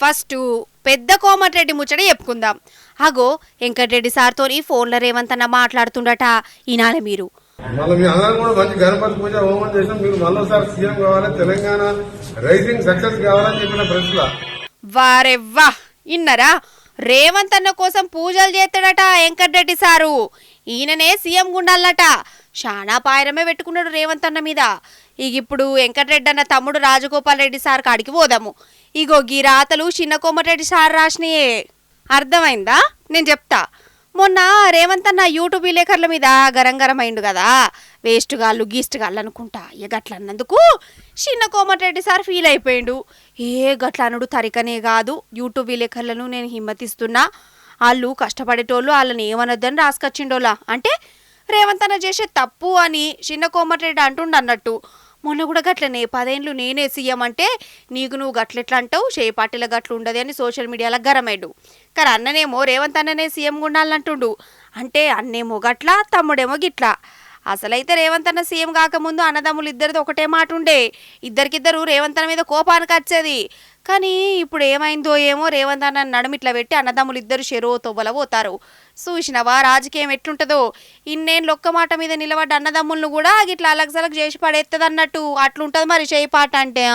First పెద్ద కోమటిరెడ్డి ముచ్చట చెప్పుకుందాం. అగో వెంకటరెడ్డి సార్తో ఈ ఫోన్లో రేవంత్ అన్న మాట్లాడుతుండట. ఈనాలే మీరు మళ్ళీ మీ అందరం కూడా మంచి గణపతి పూజ హోమం చేసాం. మీరు మళ్ళీసారి సీఎం కావాలి, తెలంగాణ రైజింగ్ సక్సెస్ కావాలని చెప్పిన ప్రశ్న వారెవ్వా ఇన్నరా రేవంత్ అన్న కోసం పూజలు చేస్తాడట వెంకటరెడ్డి సారు. ఈయననే సీఎం గుండాలట. శానా పాయరమే పెట్టుకున్నాడు రేవంత్ అన్న మీద. ఇప్పుడు వెంకటరెడ్డి అన్న తమ్ముడు రాజగోపాల్ రెడ్డి సార్ కాడికి పోదాము. ఇగో గీ రాతలు చిన్న కోమటిరెడ్డి సార్ రాసినయే. అర్థమైందా? నేను చెప్తా. మొన్న రేవంత్ అన్న యూట్యూబ్ విలేకరుల మీద గరం అయిండు కదా, వేస్ట్ గాళ్ళు గీస్ట్ గాళ్ళు అనుకుంటా. ఇక గట్ల అన్నందుకు చిన్న కోమటిరెడ్డి సార్ ఫీల్ అయిపోయిండు. గట్ల అనుడు తరికనే కాదు, యూట్యూబ్ విలేకరులను నేను హిమ్మతిస్తున్నా, వాళ్ళు కష్టపడేటోళ్ళు, వాళ్ళని ఏమనొద్దని రాసుకొచ్చిండోలా. అంటే రేవంత్ అన్న చేసే తప్పు అని చిన్న కోమటిరెడ్డి అంటుండ అన్నట్టు. మొన్న కూడా గట్లనే 10 ఏళ్ళు నేనే సీఎం అంటే నీకు నువ్వు గట్లెట్లా అంటావు, పార్టీల గట్లు ఉండదు అని సోషల్ మీడియాలో గరమైడు. కానీ అన్ననేమో రేవంత్ అన్ననే సీఎం ఉండాలంటుండు. అంటే అన్నేమో గట్లా, తమ్ముడేమో గిట్లా. అసలైతే రేవంత్ అన్న సీఎం కాకముందు అన్నదమ్ములు ఇద్దరిది ఒకటే మాట ఉండే. ఇద్దరికిద్దరు రేవంత్ అన్న మీద కోపానికి వచ్చేది. కానీ ఇప్పుడు ఏమైందో ఏమో, రేవంత్ అన్న నడుమిట్లా పెట్టి అన్నదమ్ములు ఇద్దరు చెరో తొవ్వల పోతారు. చూసినవా రాజకీయం ఎట్లుంటుందో. ఇన్నేళ్ళు ఒక్క మాట మీద నిలబడ్డ అన్నదమ్ములను కూడా గిట్లా అలగసలగ చేసి పడేస్తుంది అన్నట్టు. అట్లుంటుంది మరి చేయి పాట అంటే.